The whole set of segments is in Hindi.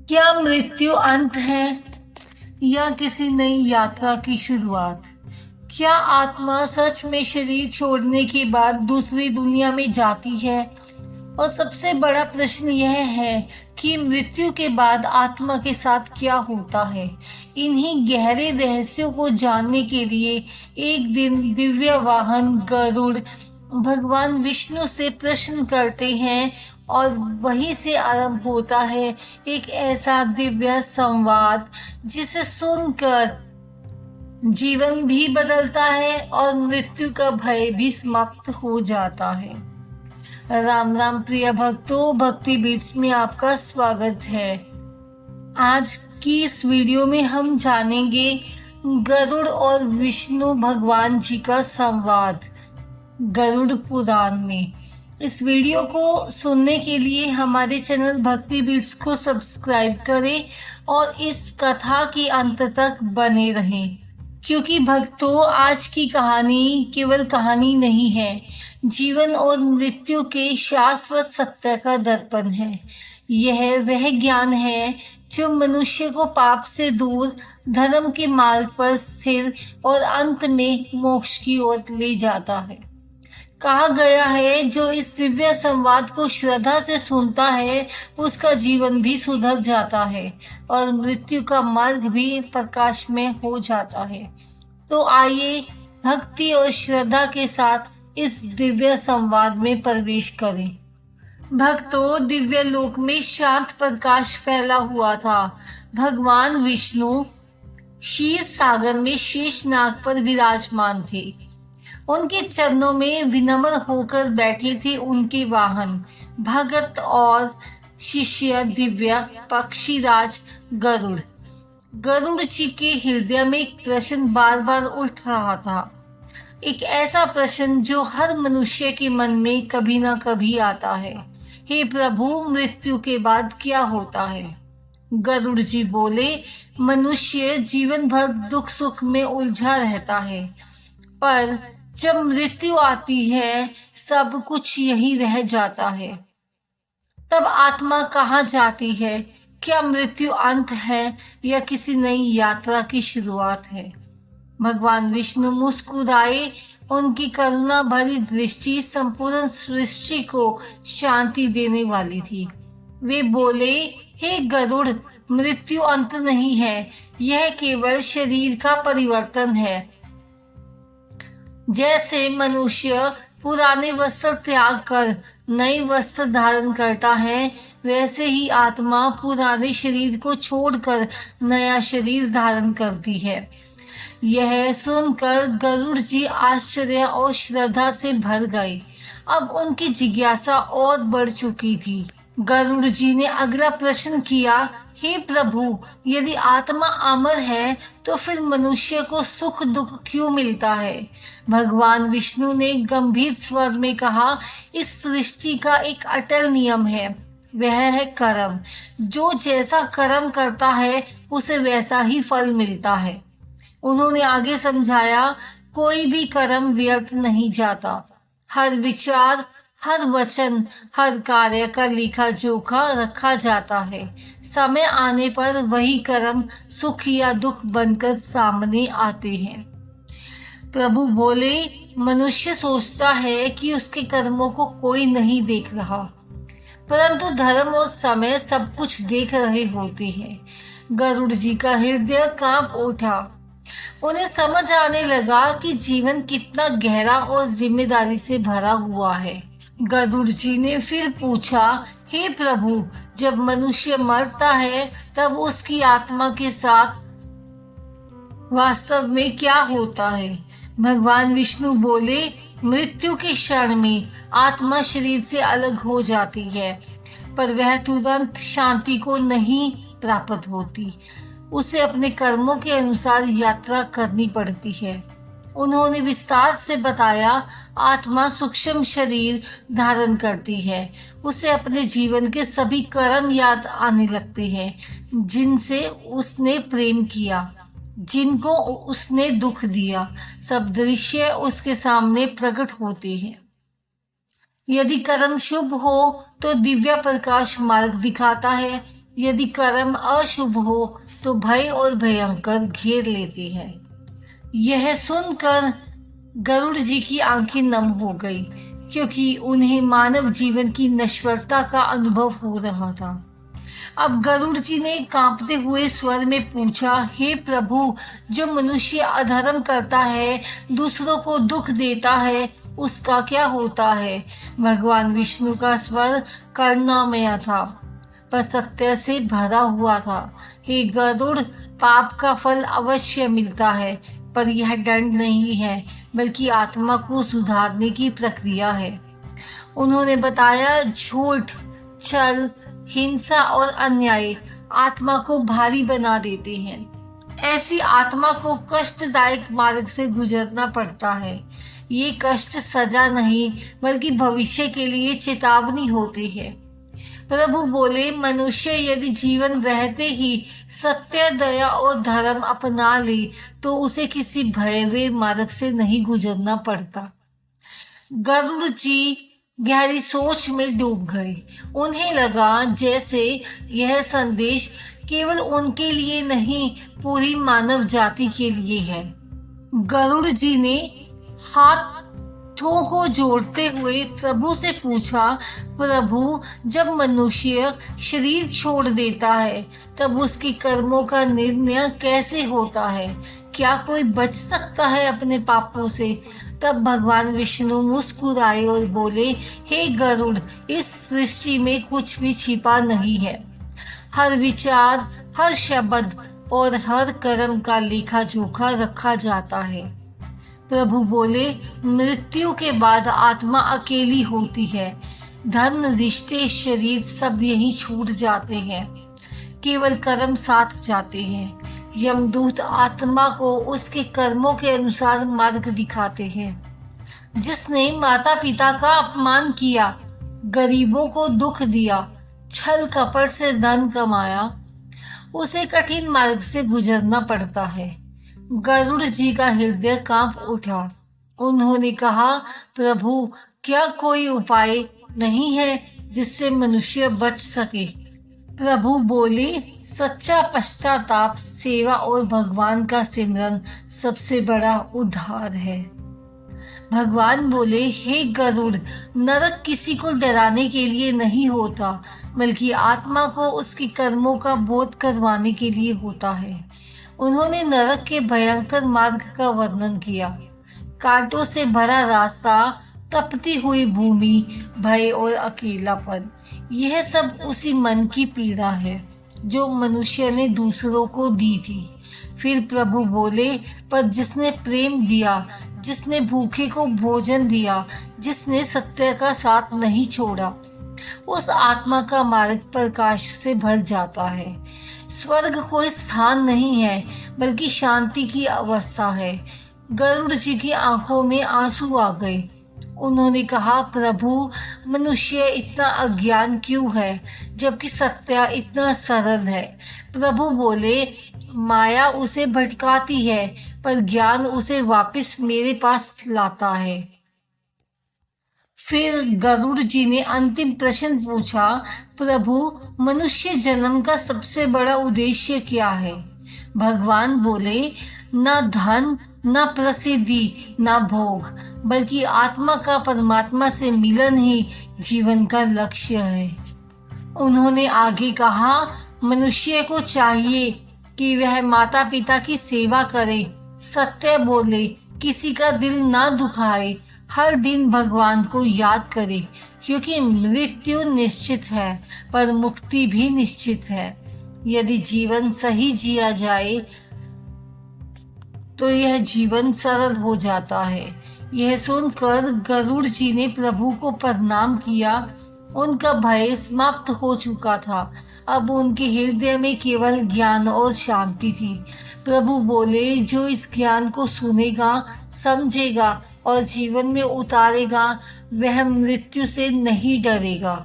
क्या मृत्यु अंत है या किसी नई यात्रा की शुरुआत? क्या आत्मा सच में शरीर छोड़ने के बाद दूसरी दुनिया में जाती है? और सबसे बड़ा प्रश्न यह है कि मृत्यु के बाद आत्मा के साथ क्या होता है। इन्हीं गहरे रहस्यों को जानने के लिए एक दिन दिव्य वाहन गरुड़ भगवान विष्णु से प्रश्न करते हैं और वहीं से आरंभ होता है एक ऐसा दिव्य संवाद जिसे सुनकर जीवन भी बदलता है और मृत्यु का भय भी समाप्त हो जाता है। राम राम प्रिय भक्तों, भक्ति बीट्स में आपका स्वागत है। आज की इस वीडियो में हम जानेंगे गरुड़ और विष्णु भगवान जी का संवाद गरुड़ पुराण में। इस वीडियो को सुनने के लिए हमारे चैनल भक्ति बीट्स को सब्सक्राइब करें और इस कथा के अंत तक बने रहें, क्योंकि भक्तों आज की कहानी केवल कहानी नहीं है, जीवन और मृत्यु के शाश्वत सत्य का दर्पण है। यह वह ज्ञान है जो मनुष्य को पाप से दूर, धर्म के मार्ग पर स्थिर और अंत में मोक्ष की ओर ले जाता है। कहा गया है जो इस दिव्य संवाद को श्रद्धा से सुनता है उसका जीवन भी सुधर जाता है और मृत्यु का मार्ग भी प्रकाशमय हो जाता है। तो आइए भक्ति और श्रद्धा के साथ इस दिव्य संवाद में प्रवेश करें। भक्तों, दिव्य लोक में शांत प्रकाश फैला हुआ था। भगवान विष्णु क्षीर सागर में शेषनाग पर विराजमान थे। उनके चरणों में विनम्र होकर बैठे थे उनके वाहन भगत और शिष्य दिव्य पक्षीराज गरुड़। गरुड़ जी के हृदय में एक प्रश्न बार बार उठ रहा था, एक ऐसा प्रश्न जो हर मनुष्य के मन में कभी ना कभी आता है। हे प्रभु, मृत्यु के बाद क्या होता है? गरुड़ जी बोले, मनुष्य जीवन भर दुख सुख में उलझा रहता है, पर जब मृत्यु आती है सब कुछ यही रह जाता है। तब आत्मा कहाँ जाती है? क्या मृत्यु अंत है या किसी नई यात्रा की शुरुआत है? भगवान विष्णु मुस्कुराए। उनकी करुणा भरी दृष्टि संपूर्ण सृष्टि को शांति देने वाली थी। वे बोले, हे गरुड़, मृत्यु अंत नहीं है, यह केवल शरीर का परिवर्तन है। जैसे मनुष्य पुराने वस्त्र त्याग कर नए वस्त्र धारण करता है, वैसे ही आत्मा पुराने शरीर को छोड़कर नया शरीर धारण करती है। यह सुनकर गरुड़ जी आश्चर्य और श्रद्धा से भर गए। अब उनकी जिज्ञासा और बढ़ चुकी थी। गरुड़ जी ने अगला प्रश्न किया, हे प्रभु, यदि आत्मा अमर है तो फिर मनुष्य को सुख दुख क्यों मिलता है? भगवान विष्णु ने गंभीर स्वर में कहा, इस सृष्टि का एक अटल नियम है, वह है कर्म। जो जैसा कर्म करता है उसे वैसा ही फल मिलता है। उन्होंने आगे समझाया, कोई भी कर्म व्यर्थ नहीं जाता। हर विचार, हर वचन, हर कार्य का लेखा जोखा रखा जाता है। समय आने पर वही कर्म सुख या दुख बनकर सामने आते हैं। प्रभु बोले, मनुष्य सोचता है कि उसके कर्मों को कोई नहीं देख रहा, परंतु धर्म और समय सब कुछ देख रहे होते हैं। गरुड़ जी का हृदय कांप उठा। उन्हें समझ आने लगा कि जीवन कितना गहरा और जिम्मेदारी से भरा हुआ है। गरुड़ जी ने फिर पूछा, हे प्रभु, जब मनुष्य मरता है तब उसकी आत्मा के साथ वास्तव में क्या होता है? भगवान विष्णु बोले, मृत्यु के क्षण में आत्मा शरीर से अलग हो जाती है, पर वह तुरंत शांति को नहीं प्राप्त होती। उसे अपने कर्मों के अनुसार यात्रा करनी पड़ती है। उन्होंने विस्तार से बताया, आत्मा सूक्ष्म शरीर धारण करती है। उसे अपने जीवन के सभी कर्म याद आने लगते हैं, जिनसे उसने प्रेम किया, जिनको उसने दुख दिया। सब दृश्य उसके सामने प्रकट होते हैं। यदि कर्म शुभ हो तो दिव्य प्रकाश मार्ग दिखाता है, यदि कर्म अशुभ हो तो भय और भयंकर घेर लेते हैं। यह सुनकर गरुड़ जी की आंखें नम हो गई, क्योंकि उन्हें मानव जीवन की नश्वरता का अनुभव हो रहा था। अब गरुड़ जी ने कांपते हुए स्वर में पूछा, हे प्रभु, जो मनुष्य अधर्म करता है, दूसरों को दुख देता है, उसका क्या होता है? भगवान विष्णु का स्वर करुणामय था, पर सत्य से भरा हुआ था। हे गरुड़, पाप का फल अवश्य मिलता है, पर यह दंड नहीं है, बल्कि आत्मा को सुधारने की प्रक्रिया है। उन्होंने बताया, झूठ, छल, हिंसा और अन्याय आत्मा को भारी बना देते हैं। ऐसी आत्मा को कष्टदायक मार्ग से गुजरना पड़ता है। ये कष्ट सजा नहीं, बल्कि भविष्य के लिए चेतावनी होती है। प्रभु बोले, मनुष्य यदि जीवन रहते ही सत्य, दया और धर्म अपना ले तो उसे किसी भयवे मार्ग से नहीं गुजरना पड़ता। गरुड़ जी गहरी सोच में डूब गए। उन्हें लगा जैसे यह संदेश केवल उनके लिए नहीं, पूरी मानव जाति के लिए है। गरुड़ जी ने हाथों को जोड़ते हुए प्रभु से पूछा, प्रभु, जब मनुष्य शरीर छोड़ देता है तब उसके कर्मों का निर्णय कैसे होता है? क्या कोई बच सकता है अपने पापों से? तब भगवान विष्णु मुस्कुराए और बोले, हे गरुड़, इस सृष्टि में कुछ भी छिपा नहीं है। हर विचार, हर शब्द और हर कर्म का लेखा जोखा रखा जाता है। प्रभु बोले, मृत्यु के बाद आत्मा अकेली होती है। धन, रिश्ते, शरीर सब यहीं छूट जाते हैं, केवल कर्म साथ जाते हैं। यमदूत आत्मा को उसके कर्मों के अनुसार मार्ग दिखाते हैं। जिसने माता पिता का अपमान किया, गरीबों को दुख दिया, छल कपट से धन कमाया, उसे कठिन मार्ग से गुजरना पड़ता है। गरुड़ जी का हृदय कांप उठा। उन्होंने कहा, प्रभु, क्या कोई उपाय नहीं है जिससे मनुष्य बच सके? प्रभु बोले, सच्चा पश्चाताप, सेवा और भगवान का सिमरन सबसे बड़ा उद्धार है। भगवान बोले, हे गरुड़, नरक किसी को डराने के लिए नहीं होता, बल्कि आत्मा को उसके कर्मों का बोध करवाने के लिए होता है। उन्होंने नरक के भयंकर मार्ग का वर्णन किया। कांटों से भरा रास्ता, तपती हुई भूमि, भय और अकेलापन, यह सब उसी मन की पीड़ा है जो मनुष्य ने दूसरों को दी थी। फिर प्रभु बोले, पर जिसने प्रेम दिया, जिसने भूखे को भोजन दिया, जिसने सत्य का साथ नहीं छोड़ा, उस आत्मा का मार्ग प्रकाश से भर जाता है। स्वर्ग कोई स्थान नहीं है, बल्कि शांति की अवस्था है। गरुड़ जी की आंखों में आंसू आ गए। उन्होंने कहा, प्रभु, मनुष्य इतना अज्ञान क्यों है, जबकि सत्य इतना सरल है? प्रभु बोले, माया उसे भटकाती है, पर ज्ञान उसे वापस मेरे पास लाता है। फिर गरुड़ जी ने अंतिम प्रश्न पूछा, प्रभु, मनुष्य जन्म का सबसे बड़ा उद्देश्य क्या है? भगवान बोले, न धन, न प्रसिद्धि, न भोग, बल्कि आत्मा का परमात्मा से मिलन ही जीवन का लक्ष्य है। उन्होंने आगे कहा, मनुष्य को चाहिए कि वह माता पिता की सेवा करे, सत्य बोले, किसी का दिल ना दुखाए, हर दिन भगवान को याद करे, क्योंकि मृत्यु निश्चित है, पर मुक्ति भी निश्चित है। यदि जीवन सही जिया जाए तो यह जीवन सरल हो जाता है। यह सुनकर गरुड़ जी ने प्रभु को प्रणाम किया। उनका भय समाप्त हो चुका था। अब उनके हृदय में केवल ज्ञान और शांति थी। प्रभु बोले, जो इस ज्ञान को सुनेगा, समझेगा और जीवन में उतारेगा, वह मृत्यु से नहीं डरेगा।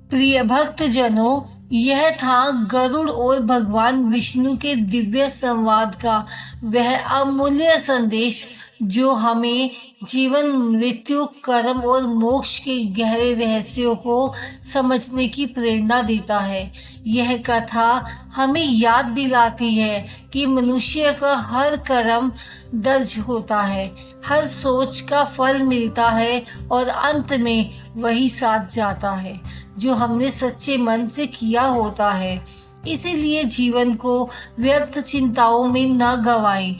प्रिय भक्त जनों, यह था गरुड़ और भगवान विष्णु के दिव्य संवाद का वह अमूल्य संदेश जो हमें जीवन, मृत्यु, कर्म और मोक्ष के गहरे रहस्यों को समझने की प्रेरणा देता है। यह कथा हमें याद दिलाती है कि मनुष्य का हर कर्म दर्ज होता है, हर सोच का फल मिलता है और अंत में वही साथ जाता है जो हमने सच्चे मन से किया होता है। इसीलिए जीवन को व्यर्थ चिंताओं में न गवाएं।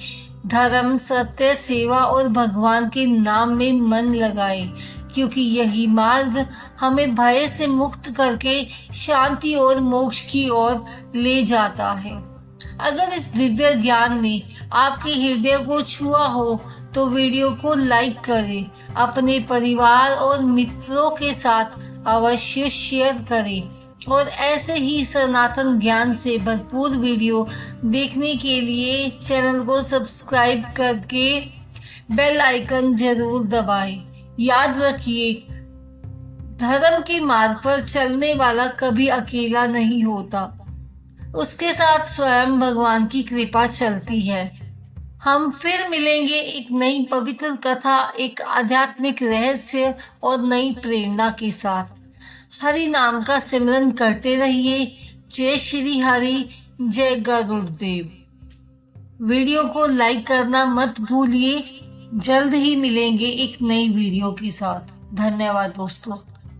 धर्म, सत्य, सेवा और भगवान के नाम में मन लगाएं, क्योंकि यही मार्ग हमें भय से मुक्त करके शांति और मोक्ष की ओर ले जाता है। अगर इस दिव्य ज्ञान ने आपके हृदय को छुआ हो तो वीडियो को लाइक करें, अपने परिवार और मित्रों के साथ अवश्य शेयर करें और ऐसे ही सनातन ज्ञान से भरपूर वीडियो देखने के लिए चैनल को सब्सक्राइब करके बेल आइकन जरूर दबाएं। याद रखिए, धर्म के मार्ग पर चलने वाला कभी अकेला नहीं होता, उसके साथ स्वयं भगवान की कृपा चलती है। हम फिर मिलेंगे एक नई पवित्र कथा, एक आध्यात्मिक रहस्य और नई प्रेरणा के साथ। हरि नाम का सिमरन करते रहिए। जय श्री हरि, जय गरुड़देव। वीडियो को लाइक करना मत भूलिए। जल्द ही मिलेंगे एक नई वीडियो के साथ। धन्यवाद दोस्तों।